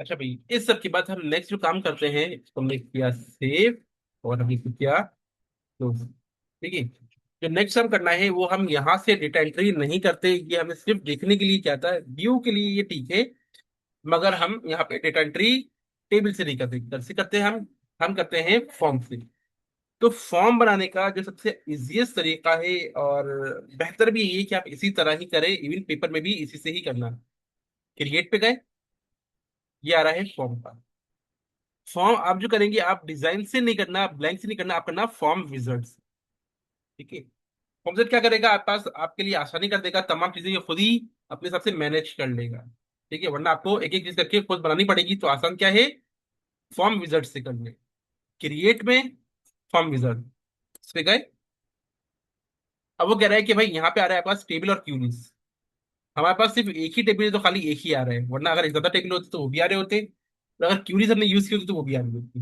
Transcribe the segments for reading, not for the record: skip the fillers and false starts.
अच्छा भाई, इस सब के बाद हम नेक्स्ट जो काम करते हैं इसको हमने किया सेव, और हमने किया क्लोज। ठीक है। जो नेक्स्ट हम करना है वो हम यहाँ से डेटा एंट्री नहीं करते, ये हमें सिर्फ देखने के लिए क्या था, व्यू के लिए ये ठीक है। मगर हम यहाँ पे डेटा एंट्री टेबल से नहीं करते, कैसे करते हैं हम करते हैं फॉर्म से। तो फॉर्म बनाने का जो सबसे इजीएस्ट तरीका है और बेहतर भी ये कि आप इसी तरह ही करें, इवन पेपर में भी इसी से ही करना। क्रिएट पे गए, ये आ रहा है फॉर्म का। फॉर्म आप जो करेंगे, आप डिजाइन से नहीं करना, ब्लैंक से नहीं करना, आप करना फॉर्म विजर्ड्स। ठीक है। फॉर्म विजर्ड क्या करेगा, आप पास आपके लिए आसानी कर देगा, तमाम चीजें ये खुद ही अपने हिसाब से मैनेज कर लेगा। ठीक है, वरना आपको एक एक चीज करके खुद बनानी पड़ेगी, तो आसान क्या है, फॉर्म विजर्ड से कर ले। क्रिएट में फॉर्म विजर्ड, इस पे गए। अब वो कह रहा है कि भाई यहाँ पे आ रहा है आपके पास टेबल और क्यूरीज। हमारे पास सिर्फ एक ही टेबल है तो खाली एक ही आ रहा है, वरना अगर ज्यादा टेबल होते तो वो भी आ रहे होते, और अगर क्यूरीज हमने यूज की होती तो वो भी आ रही होती।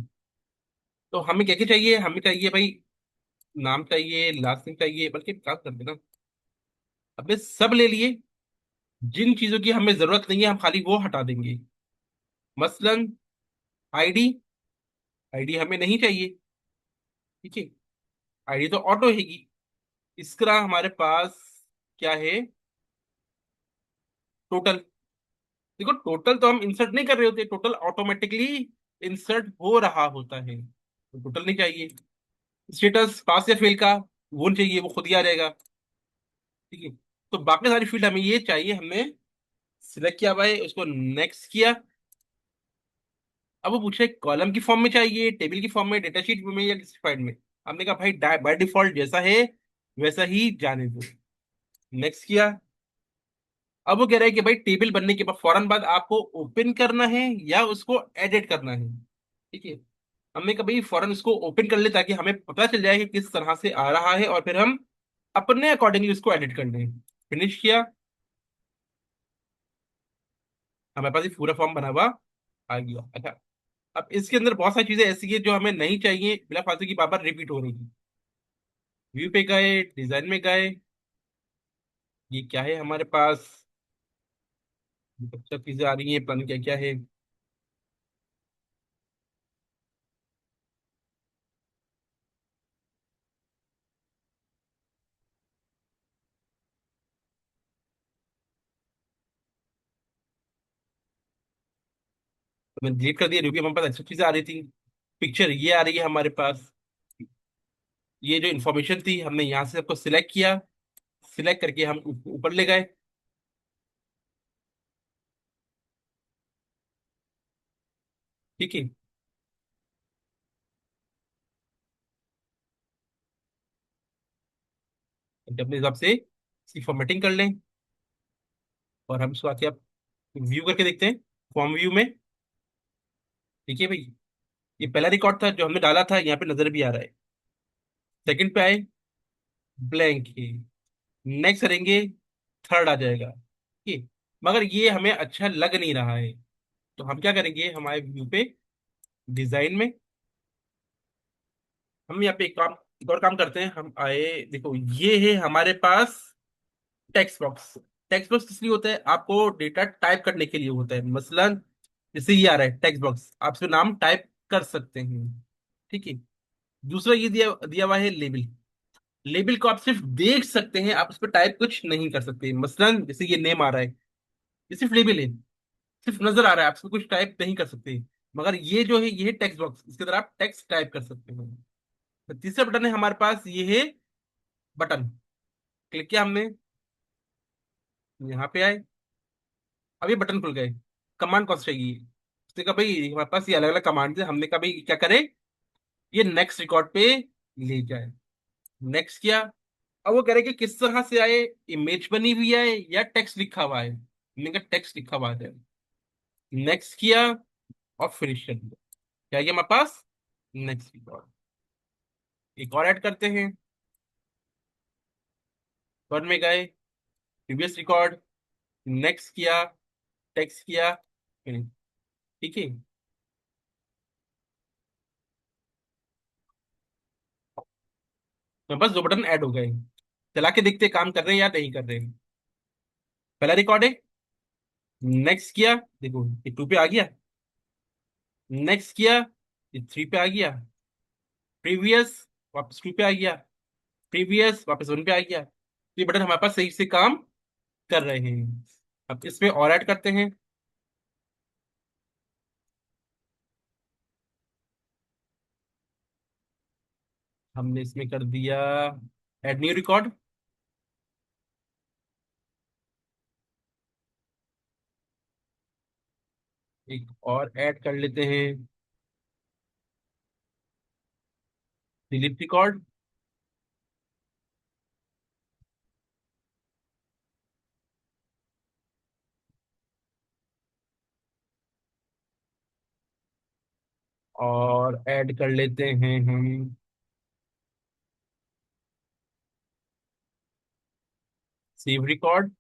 तो हमें क्या क्या चाहिए, हमें चाहिए भाई नाम चाहिए, लास्ट नेम चाहिए, बल्कि काम कर देना, अबे सब ले लिए। जिन चीजों की हमें जरूरत नहीं है हम खाली वो हटा देंगे। मसलन आईडी, आईडी हमें नहीं चाहिए। ठीक है, आईडी तो ऑटो हैगी। इसका हमारे पास क्या है, टोटल। देखो टोटल तो हम इंसर्ट नहीं कर रहे होते, टोटल ऑटोमेटिकली इंसर्ट हो रहा होता है, तो टोटल नहीं चाहिए। स्टेटस पास या फेल का वो नहीं चाहिए, वो खुद ही आ जाएगा। ठीक है। तो बाकी सारी फील्ड हमें ये चाहिए, हमने सिलेक्ट किया भाई, उसको नेक्स्ट किया। अब वो पूछ रहे कॉलम की फॉर्म में चाहिए, टेबल की फॉर्म में, डेटा शीट में, या किसी फाइल में। हमने कहा भाई बाय डिफॉल्ट जैसा है वैसा ही जाने दो। नेक्स्ट किया। अब वो कह रहा है कि भाई टेबल बनने के बाद फौरन बाद आपको ओपन करना है या उसको एडिट करना है। ठीक है। हमने कहा भाई फौरन उसको ओपन कर ले ताकि हमें पता चल जाए कि किस तरह से आ रहा है, और फिर हम अपने अकॉर्डिंगली उसको एडिट कर लें। फिनिश किया, हमारे पास ये पूरा फॉर्म बना हुआ आ गया। अच्छा, अब इसके अंदर बहुत सारी चीजें ऐसी है जो हमें नहीं चाहिए, बिना फालतू की बार बार रिपीट हो रही है। व्यू पे गए, डिजाइन में गए, ये क्या है हमारे पास, सब चीजें आ रही हैं, प्लान क्या क्या है। तो मैंने डिलीट कर दिया, रिव्यू हमारे पास अच्छी चीजें आ रही थी। पिक्चर ये आ रही है हमारे पास। ये जो इन्फॉर्मेशन थी हमने यहाँ से सबको सिलेक्ट किया, सिलेक्ट करके हम ऊपर ले गए। ठीक है। अपने हिसाब से इसकी फॉर्मेटिंग कर लें, और हम इसको आके आप व्यू करके देखते हैं फॉर्म व्यू में। देखिए भाई, ये पहला रिकॉर्ड था जो हमने डाला था, यहाँ पे नजर भी आ रहा है। सेकंड पे आए, ब्लैंक है। नेक्स्ट करेंगे, थर्ड आ जाएगा। ठीक है। मगर ये हमें अच्छा लग नहीं रहा है, तो हम क्या करेंगे, हमारे व्यू पे, डिजाइन में, हम यहाँ पे एक और काम करते हैं। हम आए, देखो ये है हमारे पास टेक्स्ट बॉक्स। टेक्स्ट बॉक्स किस लिए होता है, आपको डेटा टाइप करने के लिए होता है। मसलन जैसे ये आ रहा है टेक्स्ट बॉक्स, आप इसमें नाम टाइप कर सकते हैं। ठीक है। दूसरा ये दिया दिया हुआ है लेबल। लेबल को आप सिर्फ देख सकते हैं, आप उस पर टाइप कुछ नहीं कर सकते। मसलन जैसे ये नेम आ रहा है, ये सिर्फ लेबल है, सिर्फ नजर आ रहा है, आप इसमें कुछ टाइप नहीं कर सकते। मगर ये जो है ये है टेक्स्ट बॉक्स, इसके अंदर आप टेक्स्ट टाइप कर सकते हैं। तो तीसरा बटन है हमारे पास, ये है बटन। क्लिक किया हमने, यहाँ पे आए, अब ये बटन खुल गए। कमांड कौन सी चाहिए, उसने कहा भाई हमारे पास ये अलग अलग कमांड है, हमने कहा भाई क्या करें, ये नेक्स्ट रिकॉर्ड पे ले जाए। नेक्स्ट किया। अब वो कह रहे कि किस तरह से आए, इमेज बनी हुई है या टेक्स्ट लिखा हुआ है, हमने कहा टेक्स्ट लिखा हुआ है। नेक्स्ट किया, और फिनिश कर दिया। क्या ये हमारे पास नेक्स्ट रिकॉर्ड। एक और ऐड करते हैं, रिकॉर्ड में गए, प्रीवियस रिकॉर्ड, नेक्स्ट किया, टेक्स्ट किया, finish। ठीक है। तो बस दो बटन ऐड हो गए। चला के देखते हैं काम कर रहे हैं या नहीं कर रहे हैं। पहला रिकॉर्ड है, नेक्स्ट किया, देखो ये टू पे आ गया। नेक्स्ट किया, ये 3 पे आ गया। प्रीवियस, वापस 2 पे आ गया। प्रीवियस, वापस 1 पे आ गया। तो ये बटन हमारे पास सही से काम कर रहे हैं। अब इसमें और ऐड करते हैं। हमने इसमें कर दिया ऐड न्यू रिकॉर्ड। एक और ऐड कर लेते हैं, डिलीट रिकॉर्ड। और ऐड कर लेते हैं हम सेव रिकॉर्ड।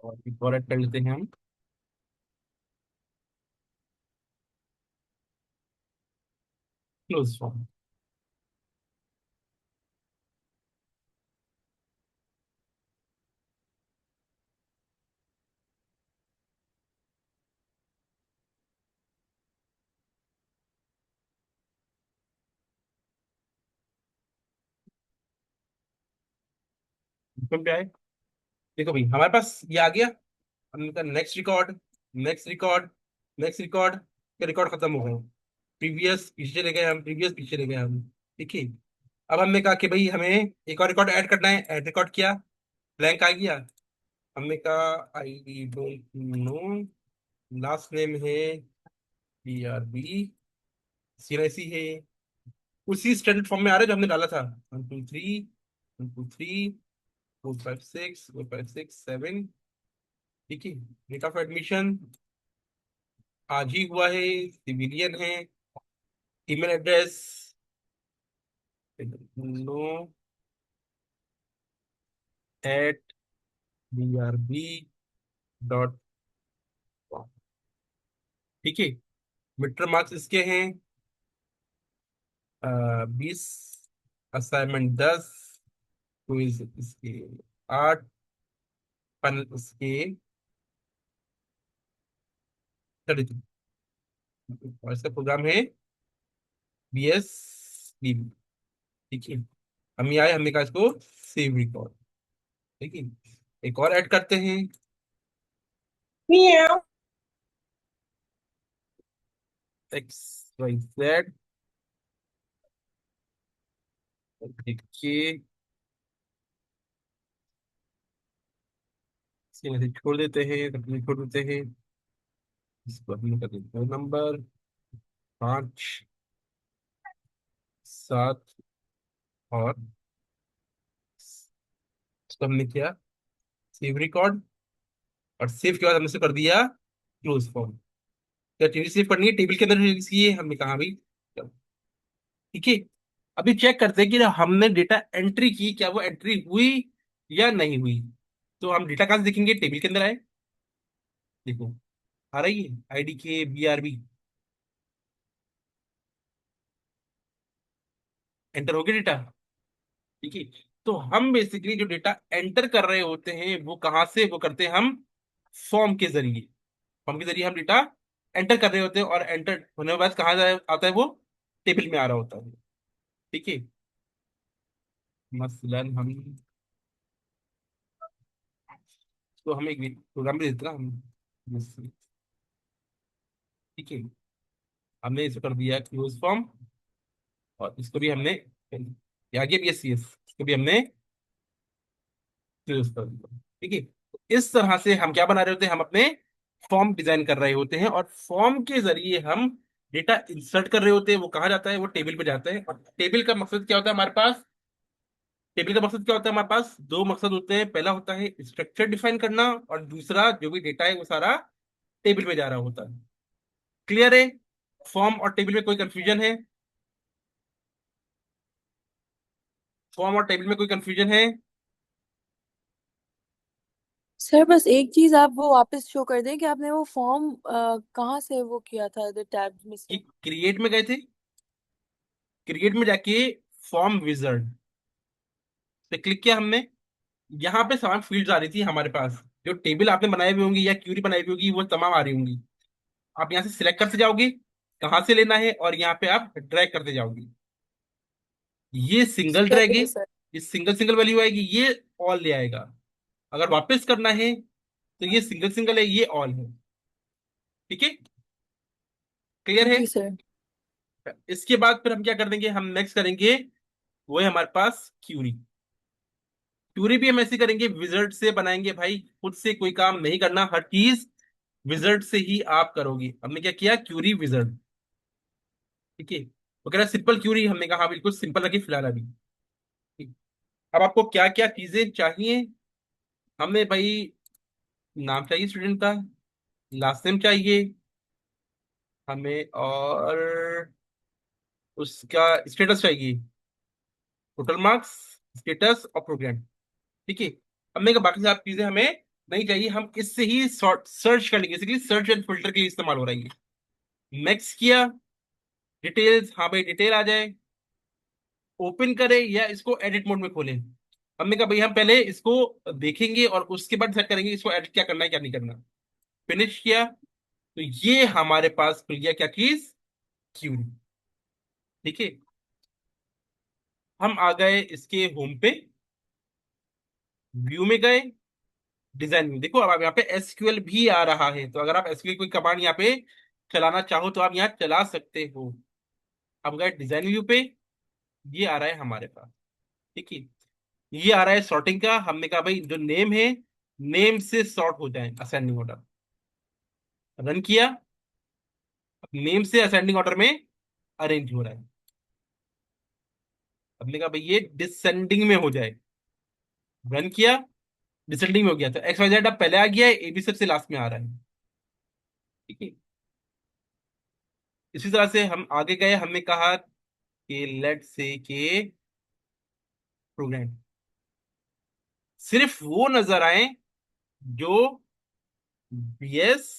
और एक और ऐड कर लेते हैं हम क्लोज फॉर्म। पे आए, देखो भाई हमारे पास ये आ गया। हमने कहा next record, next record, next record. ये रिकॉर्ड खत्म हो गए। प्रीवियस पीछे ले गए हम, प्रीवियस पीछे ले गए हम। ठीक है। अब हमने कहा कि भाई हमें एक और रिकॉर्ड ऐड करना है, ऐड रिकॉर्ड किया, ब्लैंक आ गया। हमने कहा I don't know, last name है BRB, CNIC है, उसी स्टैंडर्ड फॉर्म में आ रहा है जो हमने डाला था। 1 2 3, 1 2 3, 4 5 6, 4 5 6 7। ठीक है। डेट ऑफ एडमिशन आज ही हुआ है, सिविलियन है। Email address no at BRB.com। ठीक है। मिड मार्क्स इसके हैं 20, असाइनमेंट 10, क्विज इसके 8, पैनल इसके 33। और इसका प्रोग्राम है BS। ठीक है। हम ये आए, हमने कहा इसको सेव रिकॉर्ड। ठीक है। एक और ऐड करते हैं, XYZ। देखिए, इसके मैसेज छोड़ देते हैं, कंटिन्यू छोड़ देते हैं। इसको हम कर देते हैं नंबर 5 7। और इसको हमने किया सेव रिकॉर्ड। और सेव के बाद हमने इसे कर दिया क्लोज फॉर्म। क्या टेबल सेव करनी है, टेबल के अंदर इसकी हमने कहा भाई चलो। ठीक है। अभी चेक करते हैं कि हमने डेटा एंट्री की, क्या वो एंट्री हुई या नहीं हुई। तो हम डेटा कहाँ से देखेंगे, टेबल के अंदर आए, देखो आ रही है IDK BRB, एंटर हो गया डेटा। ठीक है। तो हम बेसिकली जो डेटा एंटर कर रहे होते हैं वो कहाँ से वो करते हैं हम, फॉर्म के जरिए। फॉर्म के जरिए हम डेटा एंटर कर रहे होते हैं, और एंटर होने के बाद कहाँ आता है वो, टेबल में आ रहा होता है। ठीक है। मसलन हम, तो हम एक प्रोग्राम भी देते ना हम। ठीक है। हमने इसको कर दिया क्लोज फॉर्म। और इसको भी हमने, ये आगे BSCS, इसको भी हमने क्लोज कर दिया। ठीक है। इस तरह से हम क्या बना रहे होते हैं, हम अपने फॉर्म डिजाइन कर रहे होते हैं, और फॉर्म के जरिए हम डेटा इंसर्ट कर रहे होते हैं। वो कहाँ जाता है, वो टेबल पे जाता है। और टेबल का मकसद क्या होता है हमारे पास, टेबल का मकसद क्या होता है हमारे पास, दो मकसद होते हैं। पहला होता है स्ट्रक्चर डिफाइन करना, और दूसरा जो भी डेटा है वो सारा टेबल में जा रहा होता है। क्लियर है। फॉर्म और टेबल में कोई कंफ्यूजन है, फॉर्म और टेबल में कोई कंफ्यूजन है। सर बस एक चीज आप वो वापस शो कर दें कि आपने वो फॉर्म कहाँ से वो किया था द टैब्स में कि से। क्रिएट में गए थे, क्रिएट में जाके फॉर्म विजर्ड पे क्लिक किया हमने। यहाँ पे तमाम फील्ड्स आ रही थी हमारे पास, जो टेबल आपने बनाई हुई होंगी या क्यूरी बनाई हुई होगी वो तमाम आ रही होंगी। आप यहाँ से सिलेक्ट करते जाओगे कहाँ से लेना है, और यहाँ पे आप ड्रैग करते जाओगे। ये सिंगल ड्रैग है, चलिए सर। ये सिंगल सिंगल वैल्यू आएगी, ये ऑल ले आएगा। अगर वापस करना है तो ये सिंगल सिंगल है, ये ऑल है। ठीक है, क्लियर है। जी सर। इसके बाद फिर हम क्या कर देंगे, हम नेक्स्ट करेंगे वो है हमारे पास क्यूरी। क्यूरी भी हम ऐसे करेंगे, विजर्ड से बनाएंगे भाई, खुद से कोई काम नहीं करना, हर चीज विजर्ड से ही आप करोगे। हमने क्या किया, क्यूरी विजर्ड। ठीक है, वो कह रहा सिंपल क्यूरी, हमने कहा हाँ बिल्कुल सिंपल रखी फिलहाल अभी। ठीक। अब आपको क्या क्या चीजें चाहिए, हमें भाई नाम चाहिए स्टूडेंट का, लास्ट नेम चाहिए हमें, और उसका स्टेटस चाहिए, टोटल मार्क्स, स्टेटस और प्रोग्राम। ठीक है, अब मैं बाकी सारी चीजें हमें नहीं चाहिए, हम इससे ही सर्च कर लेंगे, बेसिकली सर्च एंड फिल्टर के लिए इस्तेमाल हो रहा है ये। नेक्स्ट किया, डिटेल्स, हाँ भाई डिटेल आ जाए, ओपन करें या इसको एडिट मोड में खोलें। हमने कहा भाई हम पहले इसको देखेंगे और उसके बाद सेट करेंगे इसको एडिट क्या करना है क्या नहीं करना। फिनिश किया तो ये हमारे पास खुल गया क्या चीज, क्यूरी। ठीक है, हम आ गए इसके होम पे, व्यू में गए, डिजाइन में देखो, अब आप यहाँ पे एसक्यूएल भी आ रहा है, तो अगर आप एसक्यूएल कोई कमांड यहाँ पे चलाना चाहो तो आप यहाँ चला सकते हो। अब गए डिजाइन व्यू पे, ये आ रहा है हमारे पास। ठीक है, ये आ रहा है सॉर्टिंग का, हमने कहा भाई जो नेम है नेम से सॉर्ट हो जाए असेंडिंग ऑर्डर। रन किया, नेम से असेंडिंग ऑर्डर में अरेंज हो रहा है। हमने कहा भाई ये डिसेंडिंग में हो जाए, रन किया, डिसेंडिंग में हो गया, तो एक्स वाई जेड अब पहले आ गया है, ए बी सबसे लास्ट में आ रहा है। ठीक है, इसी तरह से हम आगे गए, हमने कहा कि लेट से के प्रोग्राम सिर्फ वो नजर आए जो बीएस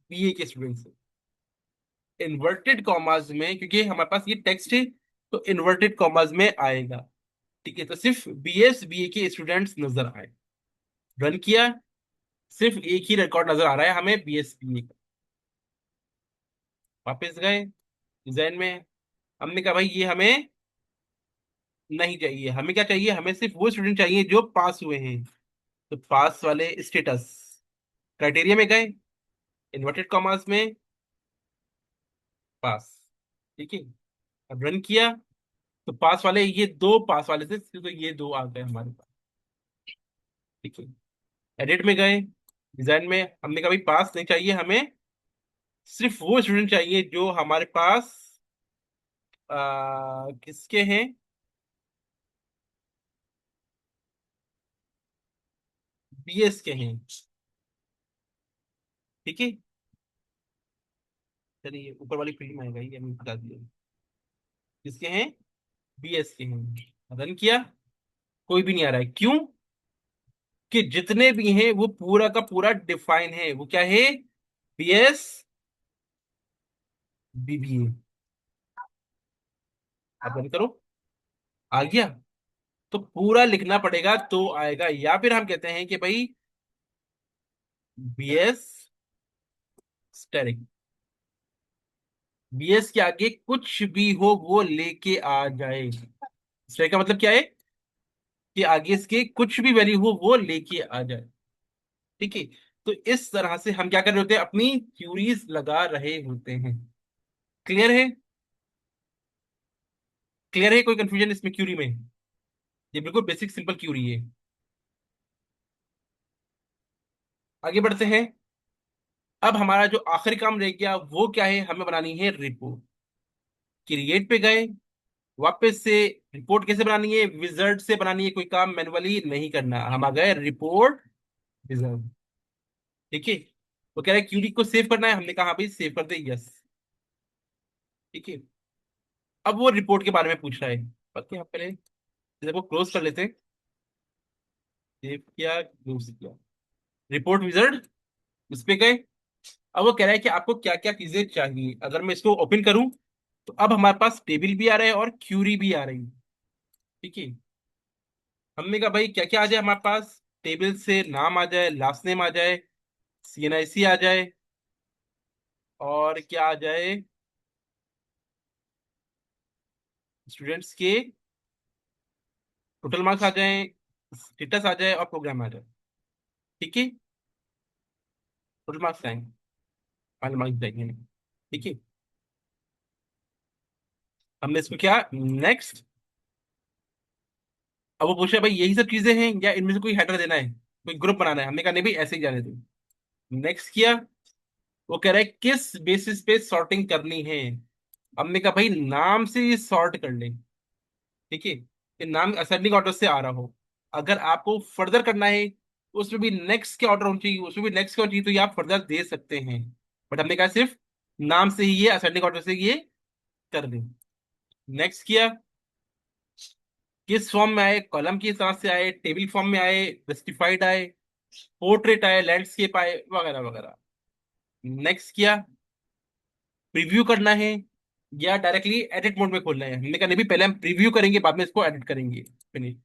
बीए के स्टूडेंट्स हैं, इन्वर्टेड कॉमास में, क्योंकि हमारे पास ये टेक्स्ट है तो इन्वर्टेड कॉमास में आएगा। ठीक है, तो सिर्फ बीएस बीए के स्टूडेंट्स नजर आए। रन किया, सिर्फ एक ही रिकॉर्ड नजर आ रहा है हमें, बीएस बीए का। वापस गए डिजाइन में, हमने कहा भाई ये हमें नहीं चाहिए, हमें क्या चाहिए, हमें सिर्फ वो स्टूडेंट चाहिए जो पास हुए हैं। तो पास वाले स्टेटस क्राइटेरिया में गए, इन्वर्टेड कॉमास में पास। ठीक है, अब रन किया तो पास वाले, ये दो पास वाले थे तो ये दो आ गए हमारे पास। ठीक है, एडिट में गए, डिजाइन में, हमने कहा भाई पास नहीं चाहिए हमें, सिर्फ वो स्टूडेंट चाहिए जो हमारे पास किसके हैं, बीएस के हैं। ठीक है, चलिए ऊपर वाली फील्ड में आएगा, ये हमें बता दिया, किसके हैं, बीएस के हैं। रन किया, कोई भी नहीं आ रहा है, क्यों, कि जितने भी हैं वो पूरा का पूरा डिफाइन है, वो क्या है, बीएस बीबीए। आप रन करो, आ गया, तो पूरा लिखना पड़ेगा तो आएगा, या फिर हम कहते हैं कि भाई बीएस स्टेरिक, बीएस के आगे कुछ भी हो वो लेके आ जाए। स्टेरिक का मतलब क्या है, कि आगे इसके कुछ भी वैल्यू हो वो लेके आ जाए। ठीक है, तो इस तरह से हम क्या कर रहे होते हैं, अपनी क्यूरीज लगा रहे होते हैं। क्लियर है, क्लियर है, कोई कंफ्यूजन इसमें क्यूरी में, ये बिल्कुल बेसिक सिंपल क्यूरी है। आगे बढ़ते हैं, अब हमारा जो आखिरी काम रह गया वो क्या है, हमें बनानी है रिपोर्ट। क्रिएट पे गए, वापस से रिपोर्ट कैसे बनानी है, विजर्ड से बनानी है, कोई काम मैनुअली नहीं करना, हम आ गए रिपोर्ट विजर्ड। ठीक है, वो कह रहा है क्यूरी को सेव करना है, हमने कहा हाँ भाई सेव कर दे, यस। ठीक है, अब वो रिपोर्ट के बारे में पूछ रहा है, बाकी हम पहले जैसे वो क्लोज कर लेते हैं। सेव किया, क्लोज किया, रिपोर्ट विजार्ड इस पे गए। अब वो कह रहा है कि आपको क्या क्या चीजें चाहिए। अगर मैं इसको ओपन करूं तो अब हमारे पास टेबल भी आ रहा है और क्यूरी भी आ रही है। ठीक है। हमने कहा भाई क्या क्या आ जाए हमारे पास, टेबल से नाम आ जाए, लास्ट नेम आ जाए, सीएनआईसी आ जाए, और क्या आ जाए, स्टूडेंट्स के टोटल मार्क्स आ जाए, स्टेटस आ जाए और प्रोग्राम आ जाए। ठीक है। टोटल मार्क्स आएंगे, फाइनल मार्क्स जाएंगे। ठीक है। हमने इसको क्या, नेक्स्ट। अब वो पूछा भाई यही सब चीजें हैं या इनमें से कोई हेडर देना है, कोई ग्रुप बनाना है। हमने कहा नहीं भाई ऐसे ही जाने दो। नेक्स्ट किया। वो कह रहा है किस बेसिस पे सॉर्टिंग करनी है। हमने कहा भाई नाम से सॉर्ट कर ले। ठीक है। ये नाम असेंडिंग ऑर्डर से आ रहा हो। अगर आपको फर्दर करना है तो उसमें भी नेक्स्ट के ऑर्डर होना चाहिए, उसमें भी नेक्स्ट के होना चाहिए, तो ये आप फर्दर दे सकते हैं। बट हमने कहा सिर्फ नाम से ही ये असेंडिंग ऑर्डर से ये कर दें। नेक्स्ट किया। किस फॉर्म में आए, कॉलम की तरह से आए, टेबल फॉर्म में आए, जस्टिफाइड आए, पोर्ट्रेट आए, लैंडस्केप आए, वगैरह वगैरह। नेक्स्ट किया। प्रीव्यू करना है या डायरेक्टली एडिट मोड में खोलना है। हमने कहा नहीं भी पहले हम प्रीव्यू करेंगे बाद में इसको एडिट करेंगे। फिनिश।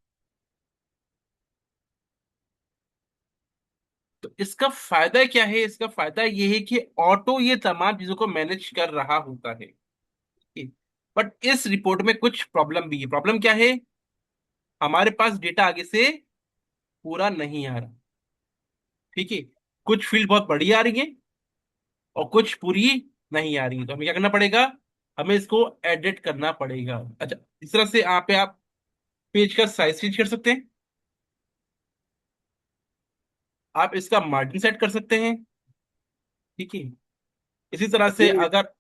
तो इसका फायदा क्या है, इसका फायदा ये है कि ऑटो ये तमाम चीजों को मैनेज कर रहा होता है। बट इस रिपोर्ट में कुछ प्रॉब्लम भी है। प्रॉब्लम क्या है, हमारे पास डेटा आगे से पूरा नहीं आ रहा। ठीक है। कुछ फील्ड बहुत बड़ी आ रही है और कुछ पूरी नहीं आ रही है, तो हमें क्या करना पड़ेगा, हमें इसको एडिट करना पड़ेगा। अच्छा, इस तरह से यहाँ पे आप पेज का साइज चेंज कर सकते हैं, आप इसका मार्जिन सेट कर सकते हैं। ठीक है। इसी तरह से अगर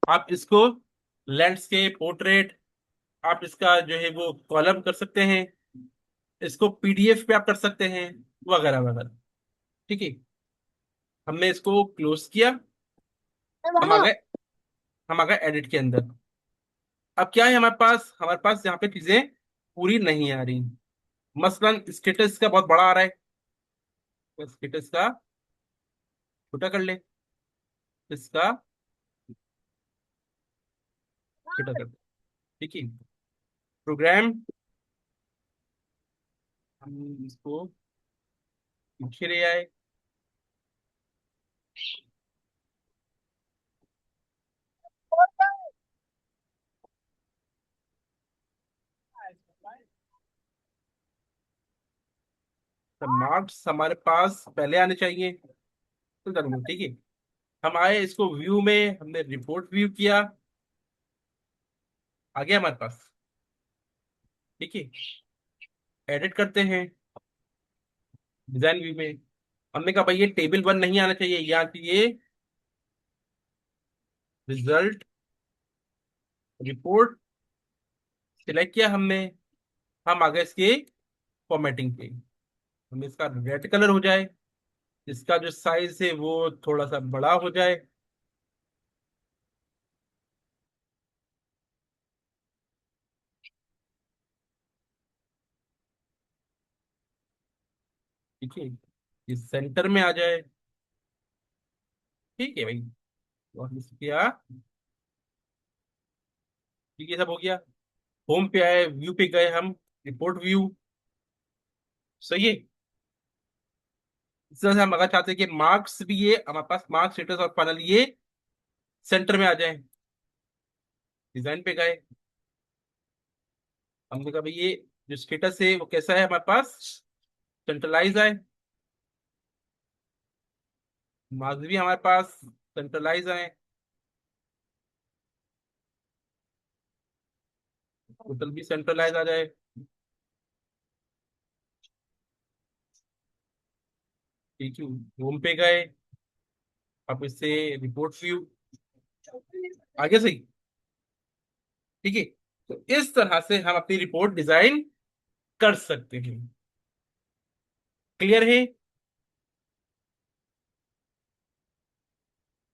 आप इसको लैंडस्केप, पोर्ट्रेट, आप इसका जो है वो कॉलम कर सकते हैं, इसको पीडीएफ पे आप कर सकते हैं, वगैरह वगैरह। ठीक है। हमने इसको क्लोज किया। हम आ गए, हम आ गए एडिट के अंदर। अब क्या है हमारे पास यहाँ पे चीजें पूरी नहीं आ रही। मसलन स्टेटस का बहुत बड़ा आ रहा है, तो स्टेटस का छोटा कर ले, इसका छोटा कर ले। ठीक है। प्रोग्राम, हम इसको पीछे ले आए। तो मार्क्स हमारे पास पहले आने चाहिए, तो जरूर। ठीक है। हम आए इसको व्यू में, हमने रिपोर्ट व्यू किया, आ गया हमारे पास। ठीक है। एडिट करते हैं डिजाइन व्यू में। हमने कहा भाई ये टेबल वन नहीं आना चाहिए, यहाँ चाहिए रिजल्ट रिपोर्ट। सिलेक्ट किया हमने। हम आ गए इसके फॉर्मेटिंग पे। हम इसका रेड कलर हो जाए, इसका जो साइज है वो थोड़ा सा बड़ा हो जाए। ठीक है। ये सेंटर में आ जाए। ठीक है भाई। तो हम इसको किया। ठीक है, सब हो गया। होम पे आए, व्यू पे गए हम, रिपोर्ट व्यू। सही है। इस तरह से हम अगर चाहते हैं कि मार्क्स भी ये हमारे पास मार्क्स, स्टेटस और फाइनल ये सेंटर में आ जाए, डिजाइन पे गए। हमने कहा भाई ये जो स्टेटस है वो कैसा है हमारे पास, सेंट्रलाइज आए। मार्क्स भी हमारे पास सेंट्रलाइज आए। टोटल भी सेंट्रलाइज आ जाए। ठीक है। होम पे गए, अब इससे रिपोर्ट व्यू आगे सही। ठीक है। तो इस तरह से हम अपनी रिपोर्ट डिजाइन कर सकते हैं। क्लियर है?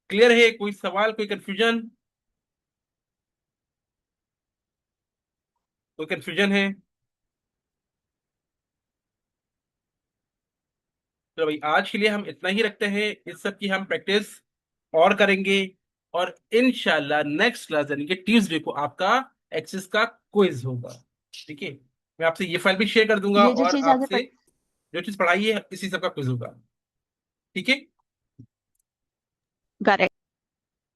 क्लियर है? कोई सवाल, कोई कंफ्यूजन? कोई कंफ्यूजन है? तो भाई आज के लिए हम इतना ही रखते हैं, इस सब की हम प्रैक्टिस और करेंगे। और इनशाला नेक्स्ट क्लास यानी कि ट्यूसडे को आपका एक्सेस का क्विज होगा। ठीक है, मैं आपसे ये फाइल भी शेयर कर दूंगा ये जो और चीज आज आपसे जो चीज पढ़ाई है इसी सब का क्विज होगा। ठीक है। करेक्ट।